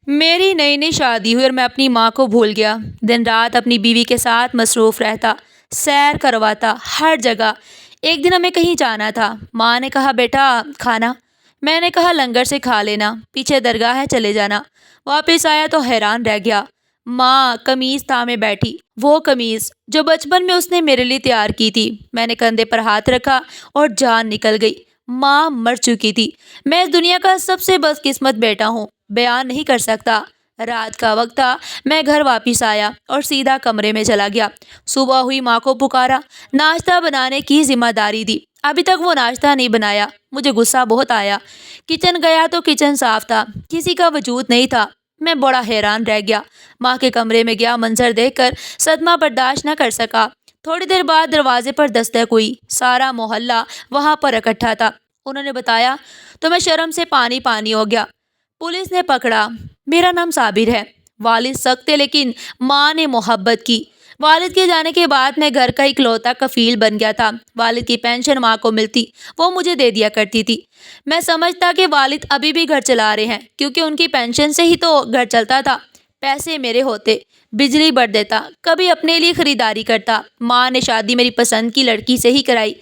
میری نئی نئی شادی ہوئی اور میں اپنی ماں کو بھول گیا۔ دن رات اپنی بیوی کے ساتھ مصروف رہتا، سیر کرواتا ہر جگہ۔ ایک دن ہمیں کہیں جانا تھا۔ ماں نے کہا بیٹا کھانا؟ میں نے کہا لنگر سے کھا لینا، پیچھے درگاہ ہے چلے جانا۔ واپس آیا تو حیران رہ گیا۔ ماں قمیص تھامے بیٹھی، وہ قمیص جو بچپن میں اس نے میرے لیے تیار کی تھی۔ میں نے کندھے پر ہاتھ رکھا اور جان نکل گئی۔ ماں مر چکی تھی۔ میں اس دنیا کا سب سے بدقسمت بیٹا ہوں، بیان نہیں کر سکتا۔ رات کا وقت تھا، میں گھر واپس آیا اور سیدھا کمرے میں چلا گیا۔ صبح ہوئی، ماں کو پکارا، ناشتہ بنانے کی ذمہ داری دی۔ ابھی تک وہ ناشتہ نہیں بنایا۔ مجھے غصہ بہت آیا۔ کچن گیا تو کچن صاف تھا، کسی کا وجود نہیں تھا۔ میں بڑا حیران رہ گیا۔ ماں کے کمرے میں گیا، منظر دیکھ کر صدمہ برداشت نہ کر سکا۔ تھوڑی دیر بعد دروازے پر دستک ہوئی۔ سارا محلہ وہاں پر اکٹھا تھا۔ انہوں نے بتایا تو میں شرم سے پانی پانی ہو گیا۔ پولیس نے پکڑا۔ میرا نام صابر ہے۔ والد سخت تھے لیکن ماں نے محبت کی۔ والد کے جانے کے بعد میں گھر کا اکلوتا کفیل بن گیا تھا۔ والد کی پینشن ماں کو ملتی، وہ مجھے دے دیا کرتی تھی۔ میں سمجھتا کہ والد ابھی بھی گھر چلا رہے ہیں کیونکہ ان کی پینشن سے ہی تو گھر چلتا تھا۔ پیسے میرے ہوتے، بجلی بڑھ دیتا، کبھی اپنے لیے خریداری کرتا۔ ماں نے شادی میری پسند کی لڑکی سے ہی کرائی۔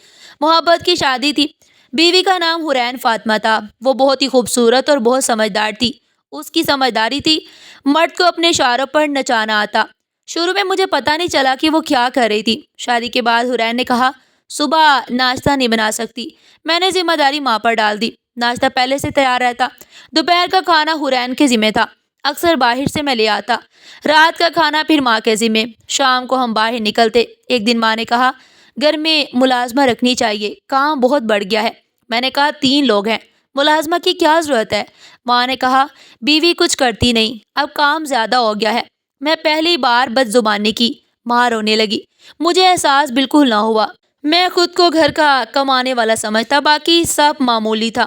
محبت کی شادی تھی۔ بیوی کا نام حورین فاطمہ تھا۔ وہ بہت ہی خوبصورت اور بہت سمجھدار تھی۔ اس کی سمجھداری تھی، مرد کو اپنے اشاروں پر نچانا آتا۔ شروع میں مجھے پتہ نہیں چلا کہ وہ کیا کر رہی تھی۔ شادی کے بعد حورین نے کہا صبح ناشتہ نہیں بنا سکتی۔ میں نے ذمہ داری ماں پر ڈال دی۔ ناشتہ پہلے سے تیار رہتا۔ دوپہر کا کھانا حورین کے ذمہ تھا، اکثر باہر سے میں لے آتا۔ رات کا کھانا پھر ماں کے ذمہ۔ شام کو ہم باہر نکلتے۔ ایک دن ماں نے کہا گھر میں ملازمہ رکھنی چاہیے، کام بہت بڑھ گیا ہے۔ میں نے کہا 3 لوگ ہیں، ملازمہ کی کیا ضرورت ہے؟ ماں نے کہا بیوی کچھ کرتی نہیں، اب کام زیادہ ہو گیا ہے۔ میں پہلی بار بد زبانی کی۔ ماں رونے لگی۔ مجھے احساس بالکل نہ ہوا۔ میں خود کو گھر کا کمانے والا سمجھتا، باقی سب معمولی تھا۔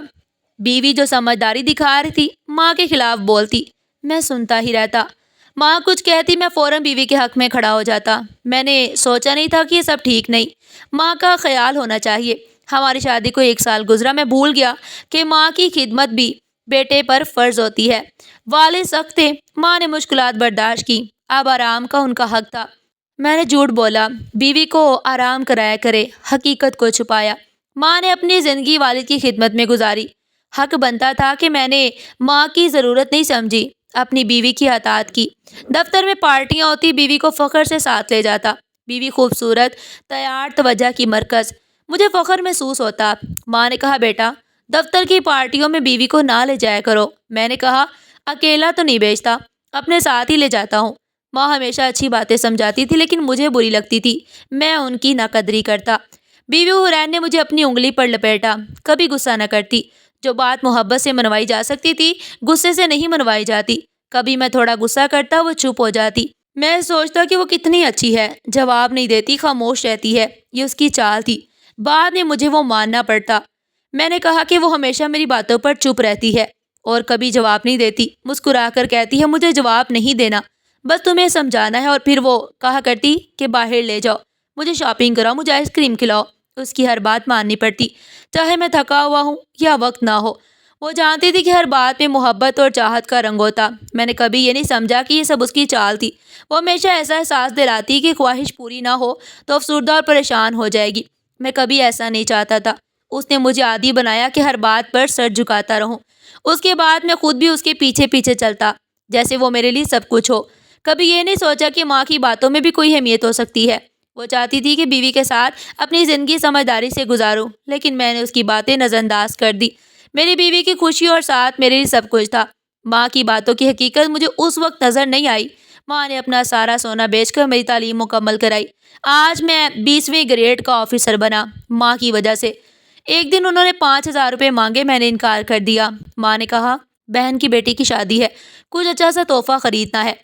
بیوی جو سمجھداری دکھا رہی تھی، ماں کے خلاف بولتی، میں سنتا ہی رہتا۔ ماں کچھ کہتی، میں فوراً بیوی کے حق میں کھڑا ہو جاتا۔ میں نے سوچا نہیں تھا کہ یہ سب ٹھیک نہیں، ماں کا خیال ہونا چاہیے۔ ہماری شادی کو 1 سال گزرا، میں بھول گیا کہ ماں کی خدمت بھی بیٹے پر فرض ہوتی ہے۔ والد سخت تھے، ماں نے مشکلات برداشت کی۔ اب آرام کا ان کا حق تھا۔ میں نے جھوٹ بولا، بیوی کو آرام کرایا کرے، حقیقت کو چھپایا۔ ماں نے اپنی زندگی والد کی خدمت میں گزاری۔ حق بنتا تھا کہ میں نے ماں کی ضرورت نہیں سمجھی، اپنی بیوی کی اطاعت کی۔ دفتر میں پارٹیاں ہوتی، بیوی کو فخر سے ساتھ لے جاتا۔ بیوی خوبصورت، تیار، توجہ کی مرکز، مجھے فخر محسوس ہوتا۔ ماں نے کہا بیٹا دفتر کی پارٹیوں میں بیوی کو نہ لے جایا کرو۔ میں نے کہا اکیلا تو نہیں بھیجتا، اپنے ساتھ ہی لے جاتا ہوں۔ ماں ہمیشہ اچھی باتیں سمجھاتی تھی لیکن مجھے بری لگتی تھی، میں ان کی ناقدری کرتا۔ بیوی حورین نے مجھے اپنی انگلی پر لپیٹا۔ کبھی غصہ نہ کرتی، جو بات محبت سے منوائی جا سکتی تھی غصے سے نہیں منوائی جاتی۔ کبھی میں تھوڑا غصہ کرتا، وہ چپ ہو جاتی۔ میں سوچتا کہ وہ کتنی اچھی ہے، جواب نہیں دیتی، خاموش رہتی ہے، یہ اس کی چال تھی۔ بعد میں مجھے وہ ماننا پڑتا۔ میں نے کہا کہ وہ ہمیشہ میری باتوں پر چپ رہتی ہے اور کبھی جواب نہیں دیتی۔ مسکرا کر کہتی ہے مجھے جواب نہیں دینا، بس تمہیں سمجھانا ہے۔ اور پھر وہ کہا کرتی کہ باہر لے جاؤ، مجھے شاپنگ کراؤ، مجھے آئس کریم کھلاؤ۔ اس کی ہر بات ماننی پڑتی، چاہے میں تھکا ہوا ہوں یا وقت نہ ہو۔ وہ جانتی تھی کہ ہر بات میں محبت اور چاہت کا رنگ ہوتا۔ میں نے کبھی یہ نہیں سمجھا کہ یہ سب اس کی چال تھی۔ وہ ہمیشہ ایسا احساس دلاتی کہ خواہش پوری نہ ہو تو افسردہ اور پریشان ہو جائے گی۔ میں کبھی ایسا نہیں چاہتا تھا۔ اس نے مجھے عادی بنایا کہ ہر بات پر سر جھکاتا رہوں۔ اس کے بعد میں خود بھی اس کے پیچھے پیچھے چلتا، جیسے وہ میرے لیے سب کچھ ہو۔ کبھی یہ نہیں سوچا کہ ماں کی باتوں میں بھی کوئی اہمیت ہو سکتی ہے۔ وہ چاہتی تھی کہ بیوی کے ساتھ اپنی زندگی سمجھداری سے گزاروں، لیکن میں نے اس کی باتیں نظر انداز کر دی۔ میری بیوی کی خوشی اور ساتھ میرے لیے سب کچھ تھا۔ ماں کی باتوں کی حقیقت مجھے اس وقت نظر نہیں آئی۔ ماں نے اپنا سارا سونا بیچ کر میری تعلیم مکمل کرائی۔ آج میں 20ویں گریڈ کا آفیسر بنا، ماں کی وجہ سے۔ ایک دن انہوں نے 5,000 روپے مانگے، میں نے انکار کر دیا۔ ماں نے کہا بہن کی بیٹی کی شادی ہے، کچھ اچھا سا تحفہ خریدنا ہے۔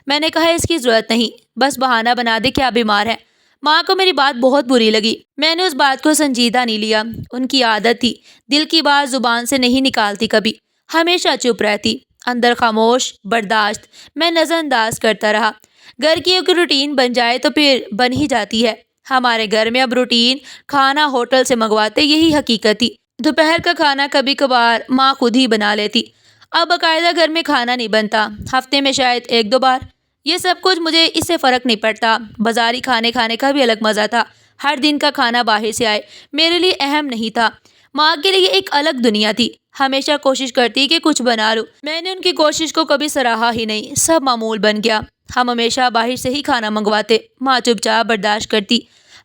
میں نے کہا اس کی ضرورت نہیں، بس بہانہ بنا دے کہ آپ بیمار ہیں۔ ماں کو میری بات بہت بری لگی۔ میں نے اس بات کو سنجیدہ نہیں لیا۔ ان کی عادت تھی، دل کی بات زبان سے نہیں نکالتی کبھی، ہمیشہ چپ رہتی، اندر خاموش، برداشت۔ میں نظر انداز کرتا رہا۔ گھر کی ایک روٹین بن جائے تو پھر بن ہی جاتی ہے۔ ہمارے گھر میں اب روٹین کھانا ہوٹل سے منگواتے، یہی حقیقت تھی۔ دوپہر کا کھانا کبھی کبھار ماں خود ہی بنا لیتی۔ اب باقاعدہ گھر میں کھانا نہیں بنتا، ہفتے میں شاید ایک دو بار۔ یہ سب کچھ مجھے اس سے فرق نہیں پڑتا، بازاری کھانے کھانے کا بھی الگ مزہ تھا۔ ہر دن کا کھانا باہر سے آئے میرے لیے اہم نہیں تھا، ماں کے لیے ایک الگ دنیا تھی، ہمیشہ کوشش کرتی کہ کچھ بنا لوں۔ میں نے ان کی کوشش کو کبھی سراہا ہی نہیں، سب معمول بن گیا۔ ہم ہمیشہ باہر سے ہی کھانا منگواتے، ماں چپ چاپ برداشت کرتی،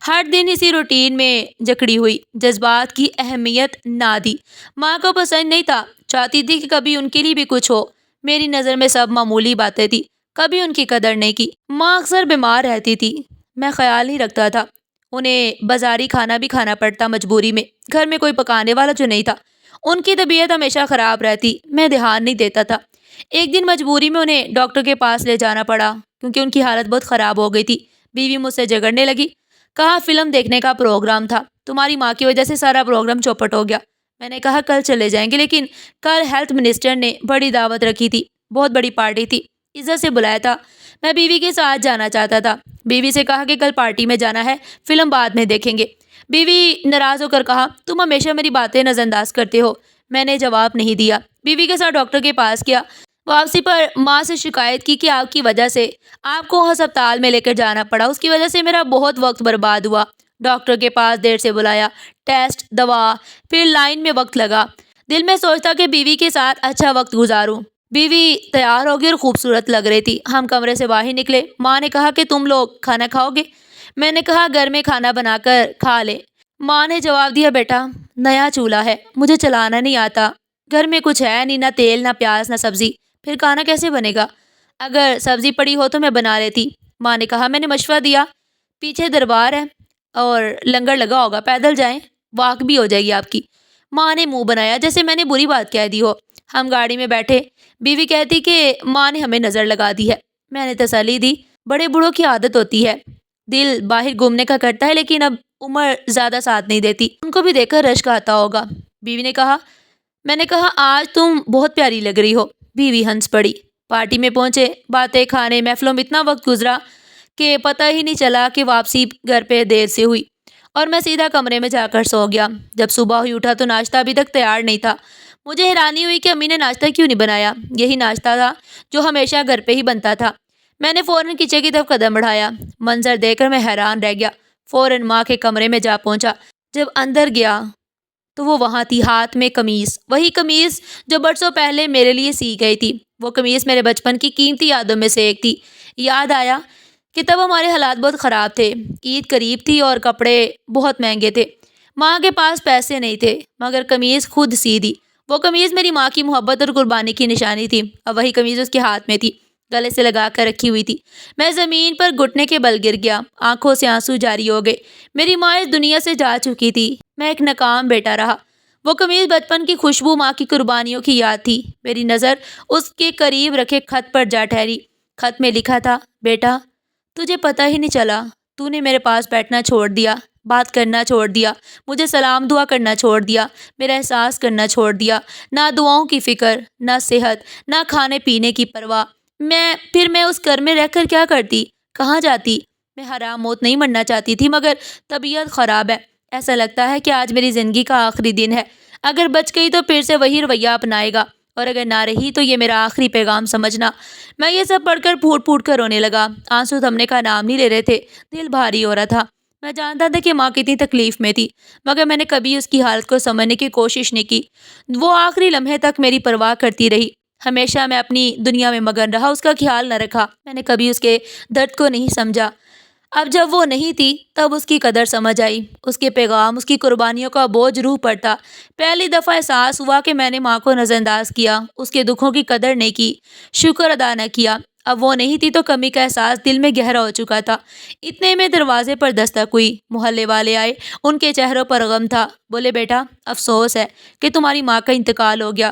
ہر دن اسی روٹین میں جکڑی ہوئی، جذبات کی اہمیت نہ دی۔ ماں کو پسند نہیں تھا، چاہتی تھی کہ کبھی ان کے لیے بھی کچھ ہو۔ میری نظر میں سب معمولی باتیں تھی، کبھی ان کی قدر نہیں کی۔ ماں اکثر بیمار رہتی تھی، میں خیال نہیں رکھتا تھا، انہیں بازاری کھانا بھی کھانا پڑتا مجبوری میں، گھر میں کوئی پکانے والا جو نہیں تھا۔ ان کی طبیعت ہمیشہ خراب رہتی، میں دھیان نہیں دیتا تھا۔ ایک دن مجبوری میں انہیں ڈاکٹر کے پاس لے جانا پڑا کیونکہ ان کی حالت بہت خراب ہو گئی تھی۔ بیوی مجھ سے جھگڑنے لگی، کہا فلم دیکھنے کا پروگرام تھا، تمہاری ماں کی وجہ سے سارا پروگرام چوپٹ ہو گیا۔ میں نے کہا کل چلے جائیں گے، لیکن کل ہیلتھ منسٹر نے بڑی دعوت رکھی تھی، بہت بڑی پارٹی تھی، عزت سے بلایا تھا، میں بیوی کے ساتھ جانا چاہتا تھا۔ بیوی سے کہا کہ کل پارٹی میں جانا ہے، فلم بعد میں دیکھیں گے۔ بیوی ناراض ہو کر کہا تم ہمیشہ میری باتیں نظر انداز کرتے ہو۔ میں نے جواب نہیں دیا، بیوی کے ساتھ ڈاکٹر کے پاس گیا۔ واپسی پر ماں سے شکایت کی کہ آپ کی وجہ سے آپ کو ہسپتال میں لے کر جانا پڑا، اس کی وجہ سے میرا بہت وقت برباد ہوا۔ ڈاکٹر کے پاس دیر سے بلایا، ٹیسٹ، دوا، پھر لائن میں وقت لگا۔ دل میں سوچتا کہ بیوی کے ساتھ اچھا وقت گزاروں۔ بیوی تیار ہو گئی اور خوبصورت لگ رہی تھی۔ ہم کمرے سے باہر نکلے، ماں نے کہا کہ تم لوگ کھانا کھاؤ گے؟ میں نے کہا گھر میں کھانا بنا کر کھا لیں۔ ماں نے جواب دیا بیٹا نیا چولہا ہے، مجھے چلانا نہیں آتا، گھر میں کچھ ہے نہیں، نہ تیل نہ پیاز نہ سبزی، پھر کھانا کیسے بنے گا؟ اگر سبزی پڑی ہو تو میں بنا لیتی۔ ماں نے کہا میں نے مشورہ دیا، پیچھے دربار ہے اور لنگر لگا ہوگا، پیدل جائیں، واک بھی ہو جائے گی آپ کی۔ ماں نے منہ بنایا جیسے میں نے بری بات کہہ دی ہو۔ ہم گاڑی میں بیٹھے، بیوی کہتی کہ ماں نے ہمیں نظر لگا دی ہے۔ میں نے تسلی دی، بڑے بوڑھوں کی عادت ہوتی ہے، دل باہر گھومنے کا کرتا ہے، لیکن اب عمر زیادہ ساتھ نہیں دیتی، ان کو بھی دیکھ کر رشک آتا ہوگا۔ بیوی نے کہا، میں نے کہا آج تم بہت پیاری لگ رہی ہو۔ بیوی ہنس پڑی۔ پارٹی میں پہنچے، باتیں کھانے محفلوں میں اتنا وقت گزرا کہ پتہ ہی نہیں چلا کہ واپسی گھر پہ دیر سے ہوئی، اور میں سیدھا کمرے میں جا کر سو گیا۔ جب صبح ہوئی اٹھا تو ناشتہ ابھی تک تیار نہیں تھا۔ مجھے حیرانی ہوئی کہ امی نے ناشتہ کیوں نہیں بنایا، یہی ناشتہ تھا جو ہمیشہ گھر پہ ہی بنتا تھا۔ میں نے فوراً کچن کی طرف قدم بڑھایا، منظر دیکھ کر میں حیران رہ گیا۔ فوراً ماں کے کمرے میں جا پہنچا۔ جب اندر گیا تو وہ وہاں تھی، ہاتھ میں قمیص، وہی قمیص جو برسوں پہلے میرے لیے سی گئی تھی۔ وہ قمیص میرے بچپن کی قیمتی یادوں میں سے ایک تھی۔ یاد آیا کہ تب ہمارے حالات بہت خراب تھے، عید قریب تھی اور کپڑے بہت مہنگے تھے۔ ماں کے پاس پیسے نہیں تھے، مگر قمیص خود سی دی۔ وہ قمیص میری ماں کی محبت اور قربانی کی نشانی تھی، اور وہی قمیص اس کے ہاتھ میں تھی، گلے سے لگا کر رکھی ہوئی تھی۔ میں زمین پر گھٹنے کے بل گر گیا، آنکھوں سے آنسو جاری ہو گئے۔ میری ماں اس دنیا سے جا چکی تھی، میں ایک ناکام بیٹا رہا۔ وہ قمیص بچپن کی خوشبو، ماں کی قربانیوں کی یاد تھی۔ میری نظر اس کے قریب رکھے خط پر جا ٹھہری۔ خط میں لکھا تھا، بیٹا تجھے پتہ ہی نہیں چلا، تو نے میرے پاس بیٹھنا چھوڑ دیا، بات کرنا چھوڑ دیا، مجھے سلام دعا کرنا چھوڑ دیا، میرا احساس کرنا چھوڑ دیا، نہ دعاؤں کی فکر، نہ صحت، نہ کھانے پینے کی پرواہ۔ میں اس گھر میں رہ کر کیا کرتی، کہاں جاتی؟ میں حرام موت نہیں مرنا چاہتی تھی، مگر طبیعت خراب ہے، ایسا لگتا ہے کہ آج میری زندگی کا آخری دن ہے۔ اگر بچ گئی تو پھر سے وہی رویہ اپنائے گا، اور اگر نہ رہی تو یہ میرا آخری پیغام سمجھنا۔ میں یہ سب پڑھ کر پھوٹ پھوٹ کر رونے لگا، آنسو تھمنے کا نام نہیں لے رہے تھے، دل بھاری ہو رہا تھا۔ میں جانتا تھا کہ ماں کتنی تکلیف میں تھی، مگر میں نے کبھی اس کی حالت کو سمجھنے کی کوشش نہیں کی۔ وہ آخری لمحے تک میری پرواہ کرتی رہی، ہمیشہ میں اپنی دنیا میں مگن رہا، اس کا خیال نہ رکھا۔ میں نے کبھی اس کے درد کو نہیں سمجھا۔ اب جب وہ نہیں تھی تب اس کی قدر سمجھ آئی، اس کے پیغام، اس کی قربانیوں کا بوجھ روح پر تھا۔ پہلی دفعہ احساس ہوا کہ میں نے ماں کو نظر انداز کیا، اس کے دکھوں کی قدر نہیں کی، شکر ادا نہ کیا۔ اب وہ نہیں تھی تو کمی کا احساس دل میں گہرا ہو چکا تھا۔ اتنے میں دروازے پر دستک ہوئی، محلے والے آئے، ان کے چہروں پر غم تھا۔ بولے بیٹا افسوس ہے کہ تمہاری ماں کا انتقال ہو گیا۔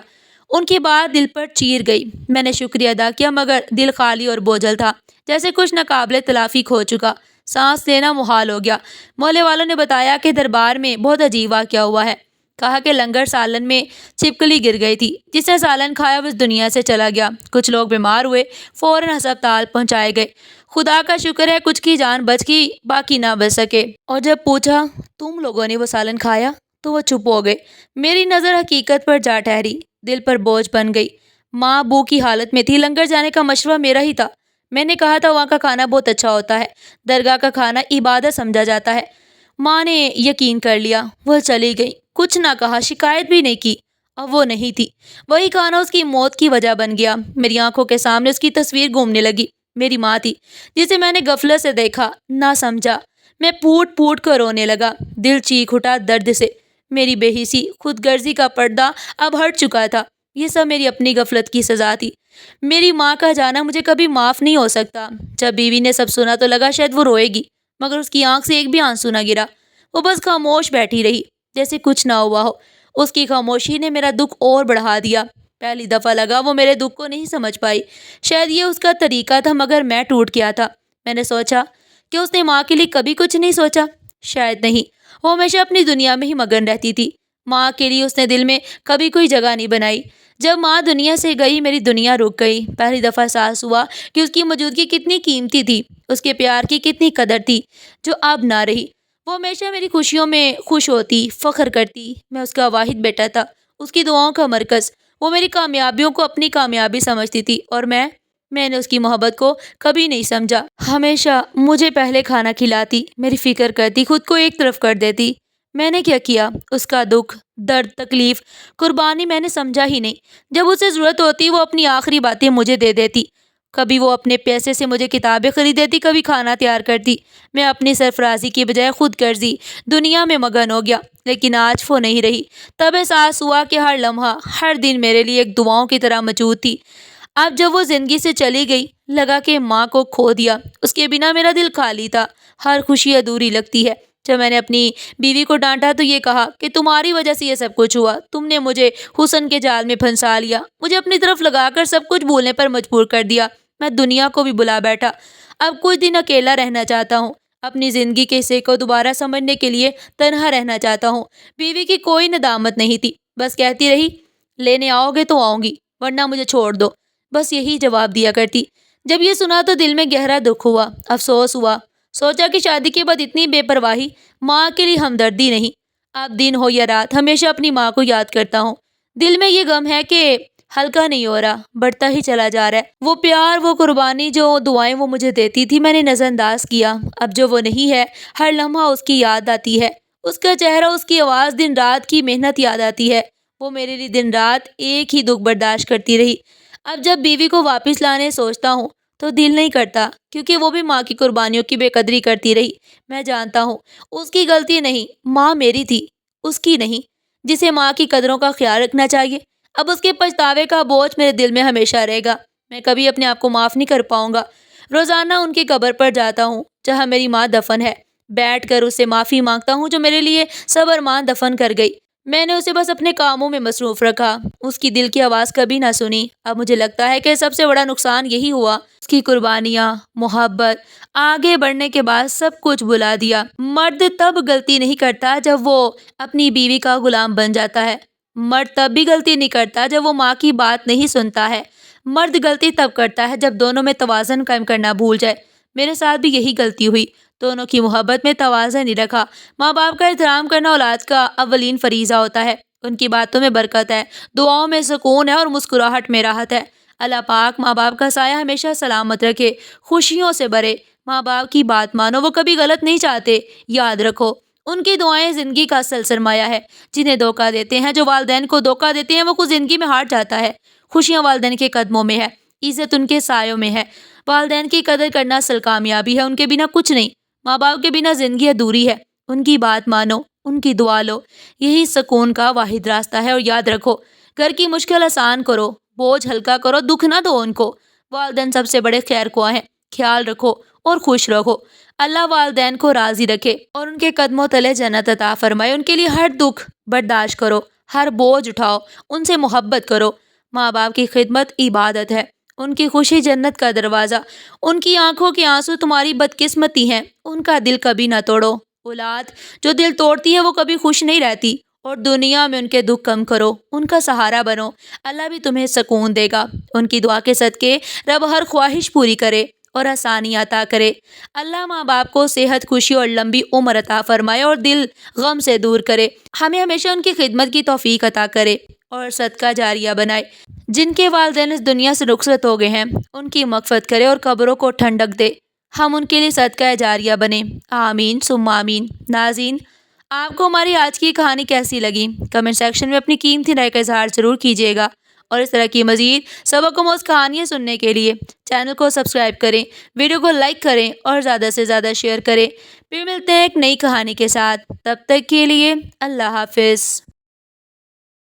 ان کی بات دل پر چیر گئی۔ میں نے شکریہ ادا کیا، مگر دل خالی اور بوجھل تھا، جیسے کچھ ناقابل تلافی کھو چکا، سانس لینا محال ہو گیا۔ محلے والوں نے بتایا کہ دربار میں بہت عجیب واقعہ ہوا ہے۔ کہا کہ لنگر سالن میں چھپکلی گر گئی تھی، جس نے سالن کھایا وہ اس دنیا سے چلا گیا۔ کچھ لوگ بیمار ہوئے، فوراً ہسپتال پہنچائے گئے۔ خدا کا شکر ہے کچھ کی جان بچ گئی، باقی نہ بچ سکے۔ اور جب پوچھا تم لوگوں نے وہ سالن کھایا تو وہ چپ ہو گئے۔ میری نظر حقیقت پر جا ٹھہری، دل پر بوجھ بن گئی۔ ماں بو کی حالت میں تھی، لنگر جانے کا مشورہ میرا ہی تھا۔ میں نے کہا تھا وہاں کا کھانا بہت اچھا ہوتا ہے، درگاہ کا کھانا عبادت سمجھا جاتا ہے۔ ماں نے یقین کر لیا، وہ چلی گئی، کچھ نہ کہا، شکایت بھی نہیں کی۔ اب وہ نہیں تھی، وہی کھانا اس کی موت کی وجہ بن گیا۔ میری آنکھوں کے سامنے اس کی تصویر گھومنے لگی، میری ماں تھی جسے میں نے غفلت سے دیکھا، نہ سمجھا۔ میں پھوٹ پھوٹ کر رونے لگا، دل چیخ اٹھا درد سے۔ میری بے حسی، خود غرضی کا پردہ اب ہٹ چکا تھا۔ یہ سب میری اپنی غفلت کی سزا تھی۔ میری ماں کا جانا مجھے کبھی معاف نہیں ہو سکتا۔ جب بیوی نے سب سنا تو لگا شاید وہ روئے گی، مگر اس کی آنکھ سے ایک بھی آنسو نہ گرا۔ وہ بس خاموش بیٹھی رہی، جیسے کچھ نہ ہوا ہو۔ اس کی خاموشی نے میرا دکھ اور بڑھا دیا۔ پہلی دفعہ لگا وہ میرے دکھ کو نہیں سمجھ پائی۔ شاید یہ اس کا طریقہ تھا، مگر میں ٹوٹ گیا تھا۔ میں نے سوچا کہ اس نے ماں کے لیے کبھی کچھ نہیں سوچا۔ شاید نہیں، وہ ہمیشہ اپنی دنیا میں ہی مگن رہتی تھی۔ ماں کے لیے اس نے دل میں کبھی کوئی جگہ نہیں بنائی۔ جب ماں دنیا سے گئی، میری دنیا رک گئی۔ پہلی دفعہ احساس ہوا کہ اس کی موجودگی کتنی قیمتی تھی، اس کے پیار کی کتنی قدر تھی، جو اب نہ رہی۔ وہ ہمیشہ میری خوشیوں میں خوش ہوتی، فخر کرتی۔ میں اس کا واحد بیٹا تھا، اس کی دعاؤں کا مرکز۔ وہ میری کامیابیوں کو اپنی کامیابی سمجھتی تھی، اور میں نے اس کی محبت کو کبھی نہیں سمجھا۔ ہمیشہ مجھے پہلے کھانا کھلاتی، میری فکر کرتی، خود کو ایک طرف کر دیتی۔ میں نے کیا کیا؟ اس کا دکھ، درد، تکلیف، قربانی میں نے سمجھا ہی نہیں۔ جب اسے ضرورت ہوتی وہ اپنی آخری باتیں مجھے دے دیتی۔ کبھی وہ اپنے پیسے سے مجھے کتابیں خرید دیتی، کبھی کھانا تیار کرتی۔ میں اپنی سرفرازی کی بجائے خود غرضی دنیا میں مگن ہو گیا۔ لیکن آج وہ نہیں رہی۔ تب احساس ہوا کہ ہر لمحہ، ہر دن میرے لیے ایک دعاؤں کی طرح موجود تھی۔ اب جب وہ زندگی سے چلی گئی، لگا کہ ماں کو کھو دیا۔ اس کے بنا میرا دل خالی تھا، ہر خوشی ادھوری لگتی ہے۔ جب میں نے اپنی بیوی کو ڈانٹا تو یہ کہا کہ تمہاری وجہ سے یہ سب کچھ ہوا، تم نے مجھے حسن کے جال میں پھنسا لیا، مجھے اپنی طرف لگا کر سب کچھ بھولنے پر مجبور کر دیا۔ میں دنیا کو بھی بلا بیٹھا، اب کچھ دن اکیلا رہنا چاہتا ہوں، اپنی زندگی کے حصے کو دوبارہ سمجھنے کے لیے تنہا رہنا چاہتا ہوں۔ بیوی کی کوئی ندامت نہیں تھی، بس کہتی رہی لینے آؤ گے تو آؤں گی، ورنہ مجھے چھوڑ دو، بس یہی جواب دیا کرتی۔ جب یہ سنا تو دل میں گہرا دکھ ہوا، افسوس ہوا۔ سوچا کہ شادی کے بعد اتنی بے پرواہی، ماں کے لیے ہمدردی نہیں۔ اب دن ہو یا رات، ہمیشہ اپنی ماں کو یاد کرتا ہوں۔ دل میں یہ غم ہے کہ ہلکا نہیں ہو رہا، بڑھتا ہی چلا جا رہا ہے۔ وہ پیار، وہ قربانی، جو دعائیں وہ مجھے دیتی تھی، میں نے نظر انداز کیا۔ اب جو وہ نہیں ہے، ہر لمحہ اس کی یاد آتی ہے، اس کا چہرہ، اس کی آواز، دن رات کی محنت یاد آتی ہے۔ وہ میرے لیے دن رات ایک ہی دکھ برداشت کرتی رہی۔ اب جب بیوی کو واپس لانے سوچتا ہوں تو دل نہیں کرتا، کیونکہ وہ بھی ماں کی قربانیوں کی بے قدری کرتی رہی۔ میں جانتا ہوں اس کی غلطی نہیں، ماں میری تھی، اس کی نہیں، جسے ماں کی قدروں کا خیال رکھنا چاہیے۔ اب اس کے پچھتاوے کا بوجھ میرے دل میں ہمیشہ رہے گا۔ میں کبھی اپنے آپ کو معاف نہیں کر پاؤں گا۔ روزانہ ان کی قبر پر جاتا ہوں جہاں میری ماں دفن ہے، بیٹھ کر اس سے معافی مانگتا ہوں جو میرے لیے صبر ماں دفن کر گئی۔ میں نے اسے بس اپنے کاموں میں مصروف رکھا، اس کی دل کی آواز کبھی نہ سنی۔ اب مجھے لگتا ہے کہ سب سے بڑا نقصان یہی ہوا، اس کی قربانیاں، محبت، آگے بڑھنے کے بعد سب کچھ بھلا دیا۔ مرد تب غلطی نہیں کرتا جب وہ اپنی بیوی کا غلام بن جاتا ہے۔ مرد تب بھی غلطی نہیں کرتا جب وہ ماں کی بات نہیں سنتا ہے۔ مرد غلطی تب کرتا ہے جب دونوں میں توازن قائم کرنا بھول جائے۔ میرے ساتھ بھی یہی غلطی ہوئی، دونوں کی محبت میں توازن نہیں رکھا۔ ماں باپ کا احترام کرنا اولاد کا اولین فریضہ ہوتا ہے۔ ان کی باتوں میں برکت ہے، دعاؤں میں سکون ہے، اور مسکراہٹ میں راحت ہے۔ اللہ پاک ماں باپ کا سایہ ہمیشہ سلامت رکھے، خوشیوں سے بھرے۔ ماں باپ کی بات مانو، وہ کبھی غلط نہیں چاہتے، یاد رکھو۔ ان کی دعائیں زندگی کا اصل سرمایہ ہے۔ جنہیں دھوکہ دیتے ہیں، جو والدین کو دھوکہ دیتے ہیں، وہ خود زندگی میں ہار جاتا ہے۔ خوشیاں والدین کے قدموں میں ہے، عزت ان کے سایوں میں ہے۔ والدین کی قدر کرنا اصل کامیابی ہے، ان کے بنا کچھ نہیں۔ ماں باپ کے بنا زندگی ادھوری ہے۔ ان کی بات مانو، ان کی دعا لو، یہی سکون کا واحد راستہ ہے۔ اور یاد رکھو، گھر کی مشکل آسان کرو، بوجھ ہلکا کرو، دکھ نہ دو ان کو۔ والدین سب سے بڑے خیر خواہ ہیں۔ خیال رکھو اور خوش رہو۔ اللہ والدین کو راضی رکھے اور ان کے قدموں تلے جنت عطا فرمائے۔ ان کے لیے ہر دکھ برداشت کرو، ہر بوجھ اٹھاؤ، ان سے محبت کرو۔ ماں باپ کی خدمت عبادت ہے، ان کی خوشی جنت کا دروازہ۔ ان کی آنکھوں کے آنسو تمہاری بدقسمتی ہیں، ان کا دل کبھی نہ توڑو۔ اولاد جو دل توڑتی ہے وہ کبھی خوش نہیں رہتی، اور دنیا میں ان کے دکھ کم کرو، ان کا سہارا بنو۔ اللہ بھی تمہیں سکون دے گا۔ ان کی دعا کے صدقے رب ہر خواہش پوری کرے اور آسانی عطا کرے۔ اللہ ماں باپ کو صحت، خوشی اور لمبی عمر عطا فرمائے اور دل غم سے دور کرے۔ ہمیں ہمیشہ ان کی خدمت کی توفیق عطا کرے اور صدقہ جاریہ بنائے۔ جن کے والدین اس دنیا سے رخصت ہو گئے ہیں ان کی مغفرت کرے اور قبروں کو ٹھنڈک دے۔ ہم ان کے لیے صدقہ جاریہ بنے، آمین ثم آمین۔ ناظرین، آپ کو ہماری آج کی کہانی کیسی لگی؟ کمنٹ سیکشن میں اپنی قیمتی رائے کا اظہار ضرور کیجیے گا، اور اس طرح کی مزید سبق آموز کہانیاں سننے کے لیے چینل کو سبسکرائب کریں، ویڈیو کو لائک کریں اور زیادہ سے زیادہ شیئر کریں۔ پھر ملتے ہیں ایک نئی کہانی کے ساتھ، تب تک کے لیے اللہ حافظ۔